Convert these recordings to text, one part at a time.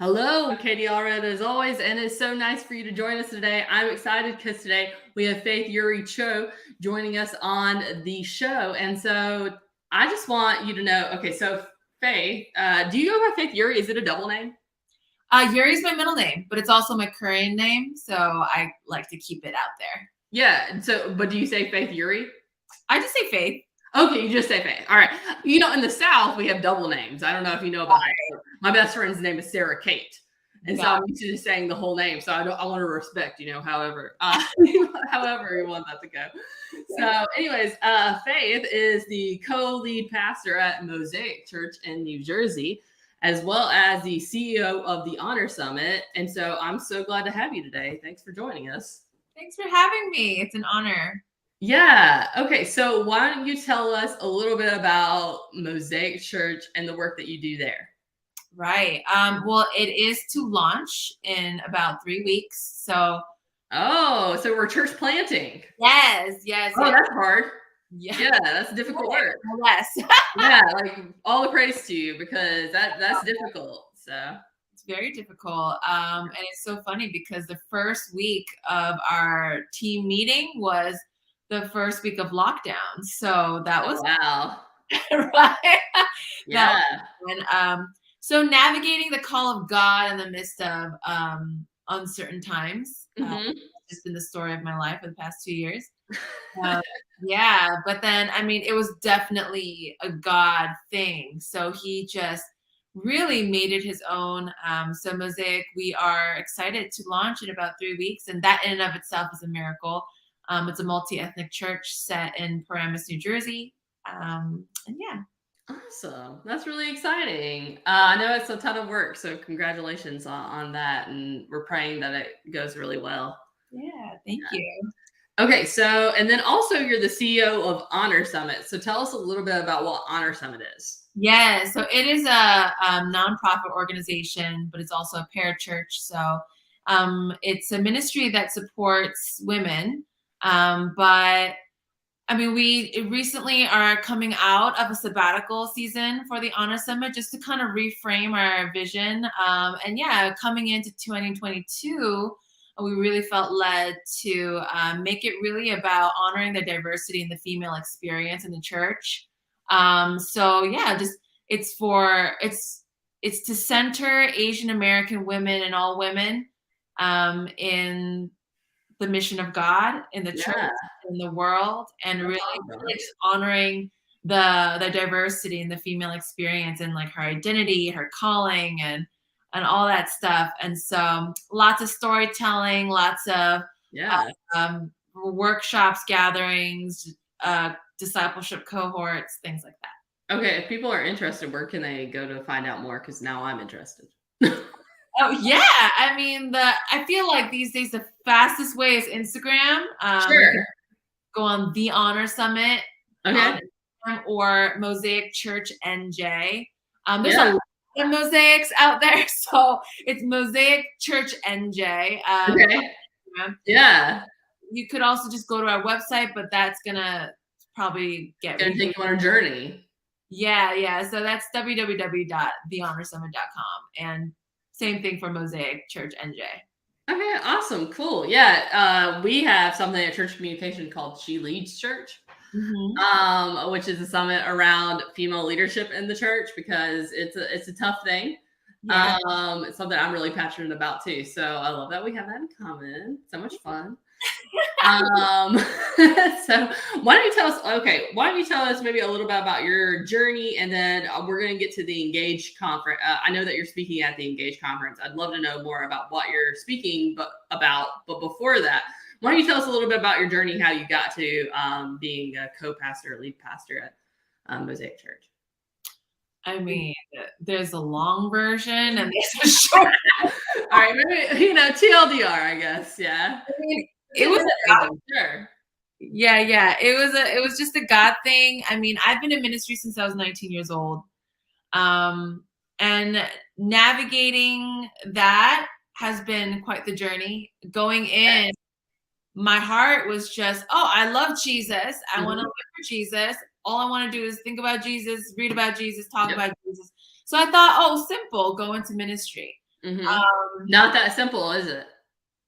Hello, I'm Katie Allred as always, and it's so nice for you to join us today. I'm excited because today we have Faith Eury Cho joining us on the show. And so I just want you to know, okay, so Faith, do you go by Faith Eury? Is it a double name? Eury is my middle name, but it's also my current name, so I like to keep it out there. Yeah, so, but do you say Faith Eury? I just say Faith. Okay, you just say Faith. All right. You know, in the South, we have double names. I don't know if you know about it. My best friend's name is Sarah Kate. And so I'm used to just saying the whole name. So I want to respect, however however you want that to go. So anyways, Faith is the co-lead pastor at Mosaic Church in New Jersey, as well as the CEO of the Honor Summit. And so I'm so glad to have you today. Thanks for joining us. Thanks for having me. It's an honor. Yeah. Okay. So why don't you tell us a little bit about Mosaic Church and the work that you do there? Right. Well, it is to launch in about 3 weeks. So we're church planting. Yes. Oh, that's hard. Yeah, that's difficult work. Yes. Yeah, like all the praise to you because that's difficult. So it's very difficult. And it's so funny because the first week of our team meeting was the first week of lockdown. So that was wow. Right. Yeah. So navigating the call of God in the midst of uncertain times. Just been the story of my life for the past 2 years. Yeah, but then it was definitely a God thing. So he just really made it his own. So Mosaic, we are excited to launch in about 3 weeks, and that in and of itself is a miracle. It's a multi-ethnic church set in Paramus, New Jersey. And yeah. Awesome. That's really exciting. I know it's a ton of work, so congratulations on that. And we're praying that it goes really well. Yeah, thank you. Okay, so, and then also you're the CEO of Honor Summit. So tell us a little bit about what Honor Summit is. Yeah, so it is a nonprofit organization, but it's also a parachurch. So it's a ministry that supports women. But we recently are coming out of a sabbatical season for the Honor Summit just to kind of reframe our vision. Coming into 2022, we really felt led to make it really about honoring the diversity and the female experience in the church. It's to center Asian American women and all women in the mission of God in the church, in the world, and really just honoring the diversity and the female experience and like her identity, her calling, and all that stuff. And so lots of storytelling, lots of workshops, gatherings, discipleship cohorts, things like that. Okay, if people are interested, where can they go to find out more? Because now I'm interested. Oh yeah, I feel like these days the fastest way is Instagram. Sure. Go on the Honor Summit, or Mosaic Church NJ. There's a lot of mosaics out there, so it's Mosaic Church NJ. Yeah. You could also just go to our website, but that's gonna probably take you on a journey. Yeah. So that's www.thehonorsummit.com, and same thing for Mosaic Church NJ. Okay, awesome, cool. Yeah, we have something at Church Communication called She Leads Church, which is a summit around female leadership in the church because it's a tough thing. Yeah. It's something I'm really passionate about too. So I love that we have that in common. So much fun. So why don't you tell us maybe a little bit about your journey, and then we're going to get to the Engage conference. I know that you're speaking at the Engage conference. I'd love to know more about what you're speaking but before that, why don't you tell us a little bit about your journey, how you got to being a co-pastor, lead pastor at Mosaic Church? There's a long version and there's a short. All right, maybe TLDR, I guess. Yeah. It was Yeah. It was just a God thing. I've been in ministry since I was 19 years old. And navigating that has been quite the journey. Going in, my heart was just, I love Jesus. I want to live for Jesus. All I want to do is think about Jesus, read about Jesus, talk about Jesus. So I thought, simple, go into ministry. Not that simple, is it?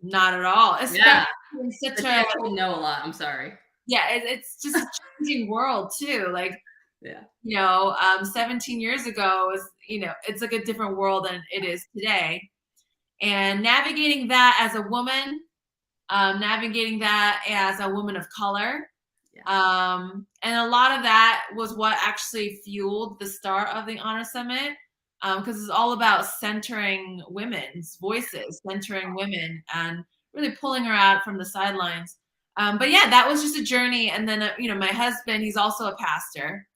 Not at all. Especially Yeah. in such But a I told no a lot. I'm sorry. yeah, it's just a changing world too. Like, Yeah. 17 years ago was, it's like a different world than it is today. And navigating that as a woman, navigating that as a woman of color. And a lot of that was what actually fueled the start of the Honor Summit, because it's all about centering women's voices, centering women, and really pulling her out from the sidelines. But yeah, that was just a journey. And then, my husband, he's also a pastor.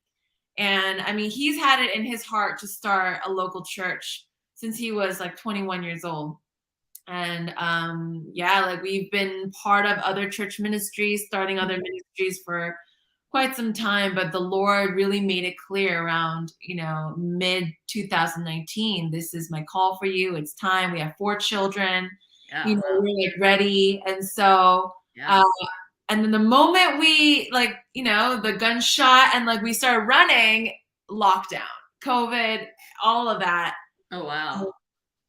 And I mean, he's had it in his heart to start a local church since he was like 21 years old. And like we've been part of other church ministries, starting other ministries for quite some time, but the Lord really made it clear around, mid 2019, this is my call for you. It's time. We have 4 children, we're like ready. And so, and then the moment we the gunshot and like we started running, lockdown, COVID, all of that. Oh, wow.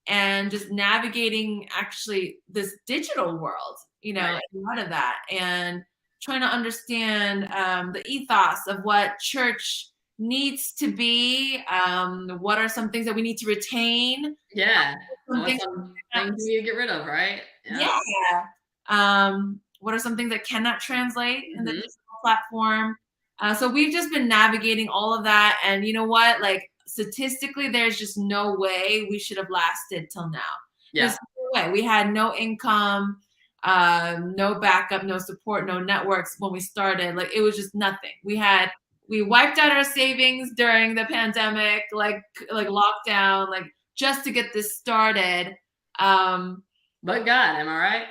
And just navigating actually this digital world, a lot of that, and trying to understand the ethos of what church needs to be. What are some things that we need to retain? Yeah. Some things you get rid of, right? Yeah. What are some things that cannot translate in the digital platform? So we've just been navigating all of that. And you know what? Like, statistically, there's just no way we should have lasted till now. Yeah. There's no way. We had no income, no backup, no support, no networks when we started. Like, it was just nothing. We wiped out our savings during the pandemic, like lockdown, like just to get this started. But God, am I right?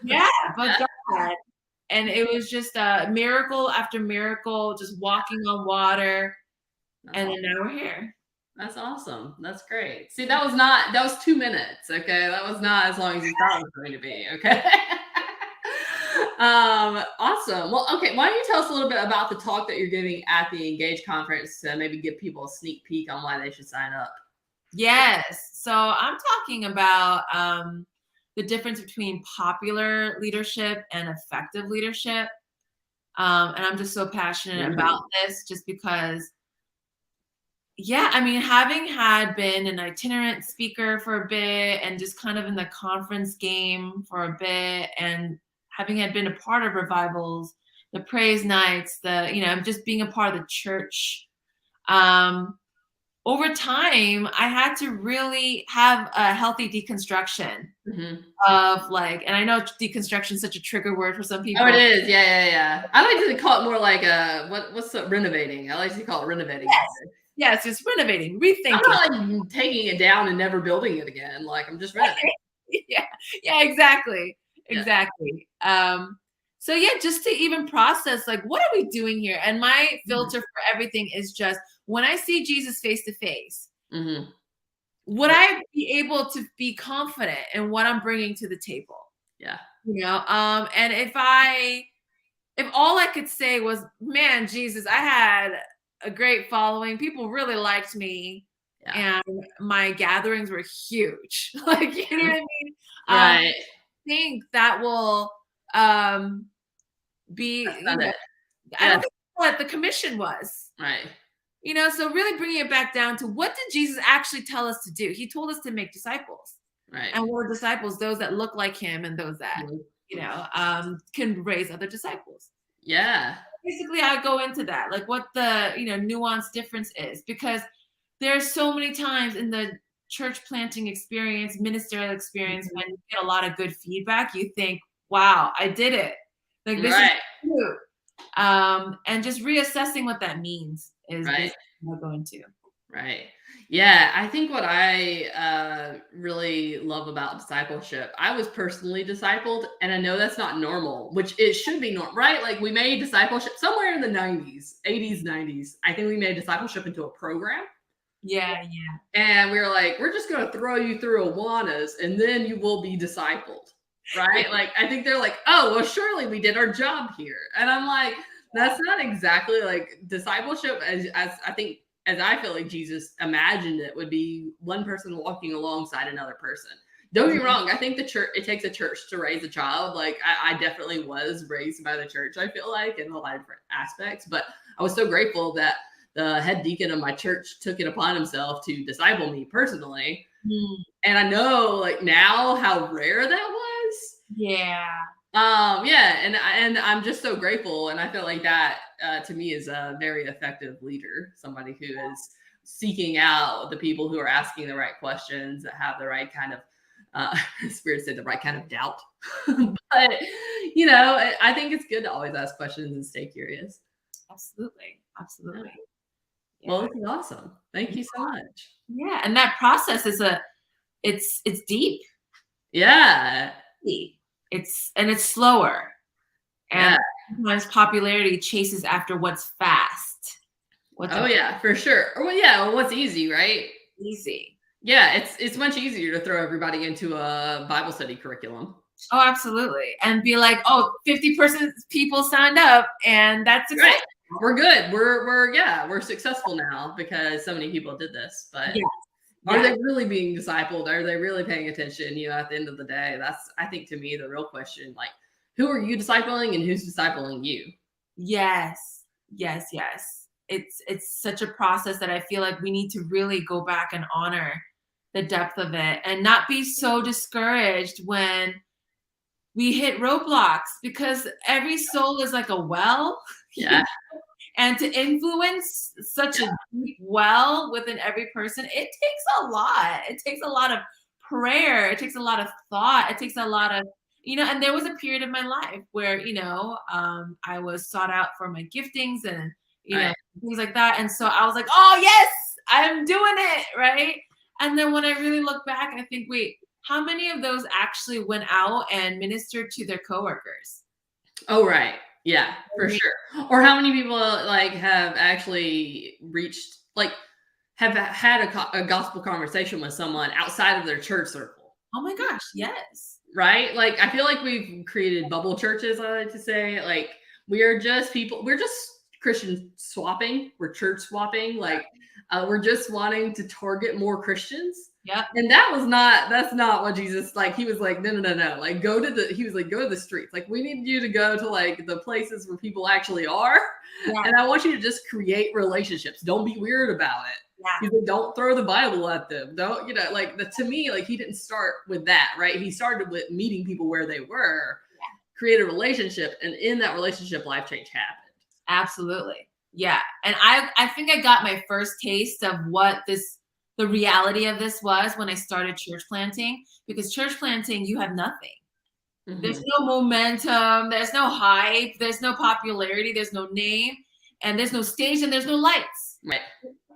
Yeah, but God. And it was just a miracle after miracle, just walking on water. And then now we're here. That's awesome. That's great. See, that was 2 minutes. Okay. That was not as long as you thought it was going to be. Okay. Awesome. Well, okay. Why don't you tell us a little bit about the talk that you're giving at the Engage conference to maybe give people a sneak peek on why they should sign up? Yes. So I'm talking about the difference between popular leadership and effective leadership. And I'm just so passionate about this just because, I mean, having been an itinerant speaker for a bit and just kind of in the conference game for a bit, and having been a part of revivals, the praise nights, just being a part of the church, over time, I had to really have a healthy deconstruction of and I know deconstruction is such a trigger word for some people. Oh, it is. Yeah. I like to call it more like what's renovating? I like to call it renovating. Yes, it's renovating, rethinking. I'm not like taking it down and never building it again. Like, I'm just renovating. Yeah, exactly. So just to even process, like, what are we doing here? And my filter for everything is just, when I see Jesus face to face, would I be able to be confident in what I'm bringing to the table? Yeah. And if all I could say was, man, Jesus, I had a great following. People really liked me. Yeah. And my gatherings were huge. Like, you know what I mean? Right. I think that will be, I don't think what the commission was. Right. So really bringing it back down to, what did Jesus actually tell us to do? He told us to make disciples. Right. And what are disciples? Those that look like him and those that, can raise other disciples. Yeah. Basically, I go into that, like what the, nuanced difference is, because there's so many times in the church planting experience, ministerial experience, when you get a lot of good feedback, you think, wow, I did it. Like, this is true. And just reassessing what that means is what I go into. Right. Yeah. I think what I really love about discipleship, I was personally discipled, and I know that's not normal, which it should be normal, right? Like, we made discipleship somewhere in the 90s, 80s, 90s. I think we made discipleship into a program. Yeah. And we were like, we're just going to throw you through Awanas and then you will be discipled. Right. Like, I think they're like, oh, well, surely we did our job here. And I'm like, that's not exactly like discipleship as I think as I feel like Jesus imagined it, would be one person walking alongside another person. Don't get me wrong. I think the church, it takes a church to raise a child. Like I definitely was raised by the church, I feel like, in a lot of different aspects. But I was so grateful that the head deacon of my church took it upon himself to disciple me personally. And I know like now how rare that was. Yeah. Yeah, and I'm just so grateful, and I feel like that to me is a very effective leader, somebody who is seeking out the people who are asking the right questions, that have the right kind of Spirit said the right kind of doubt. But you know, I think it's good to always ask questions and stay curious. Absolutely. Absolutely. Yeah. Well, this is awesome. Thank you so much. Yeah, and that process is it's deep. Yeah. It's slower. And sometimes popularity chases after what's fast. Yeah, for sure. Well, yeah, well, what's easy, right? Easy. Yeah, it's much easier to throw everybody into a Bible study curriculum. Oh, absolutely. And be like, oh, 50% people signed up, and that's exciting. Right. We're good. We're successful now because so many people did this. But are they really being discipled? Are they really paying attention? You know, at the end of the day, that's, I think, to me, the real question. Like, who are you discipling and who's discipling you? Yes. Yes, yes. It's such a process that I feel like we need to really go back and honor the depth of it and not be so discouraged when we hit roadblocks, because every soul is like a well. Yeah. And to influence such a deep well within every person, it takes a lot. It takes a lot of prayer. It takes a lot of thought. It takes a lot of, you know, and there was a period of my life where, you know, I was sought out for my giftings and, you know, things like that. And so I was like, oh, yes, I'm doing it. Right. And then when I really look back, I think, wait, how many of those actually went out and ministered to their coworkers? Oh, right. Yeah, for sure. Or how many people like have actually reached, like, have had a gospel conversation with someone outside of their church circle? Oh my gosh, yes. Right? Like, I feel like we've created bubble churches, I like to say. Like, we are just people, we're just Christian swapping, we're church swapping. Like, we're just wanting to target more Christians. Yeah. And that's not what Jesus, like, he was like, no. Like, he was like, go to the streets. Like, we need you to go to like the places where people actually are. Yeah. And I want you to just create relationships. Don't be weird about it. Yeah. He's like, don't throw the Bible at them. Don't, you know, like to me, like he didn't start with that, right? He started with meeting people where they were, create a relationship. And in that relationship, life change happened. Absolutely. Yeah. And I think I got my first taste of what the reality of this was when I started church planting, because church planting, you have nothing. Mm-hmm. There's no momentum. There's no hype. There's no popularity. There's no name, and there's no stage, and there's no lights. Right.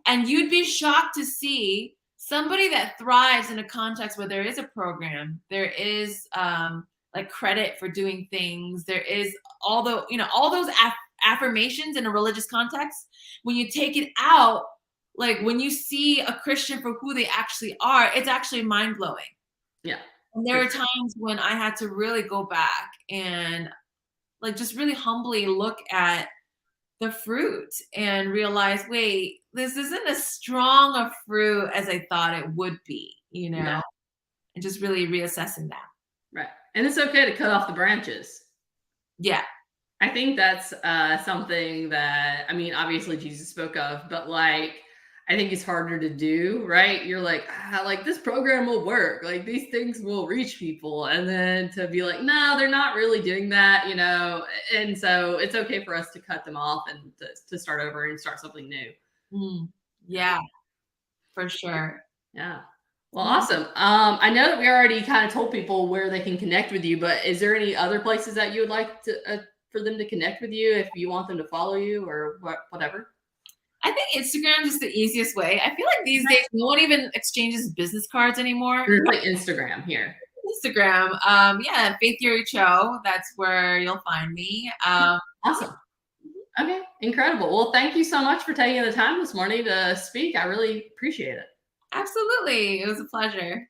And you'd be shocked to see somebody that thrives in a context where there is a program, there is like credit for doing things. There is all those affirmations in a religious context. When you take it out, like when you see a Christian for who they actually are, it's actually mind-blowing. Yeah. And there are times when I had to really go back and like just really humbly look at the fruit and realize, wait, this isn't as strong a fruit as I thought it would be, you know? Yeah. And just really reassessing that. Right. And it's okay to cut off the branches. Yeah. I think that's something that, I mean, obviously Jesus spoke of, but like, I think it's harder to do, right? You're like, like this program will work. Like these things will reach people. And then to be like, no, they're not really doing that, you know? And so it's okay for us to cut them off and to start over and start something new. Yeah, for sure. Yeah. Well, awesome. I know that we already kind of told people where they can connect with you, but is there any other places that you would like to for them to connect with you if you want them to follow you or whatever? I think Instagram is the easiest way. I feel like these days no one even exchanges business cards anymore. There's like Instagram here. Instagram. Yeah, Faith Eury Cho. That's where you'll find me. Awesome. Okay, incredible. Well, thank you so much for taking the time this morning to speak. I really appreciate it. Absolutely. It was a pleasure.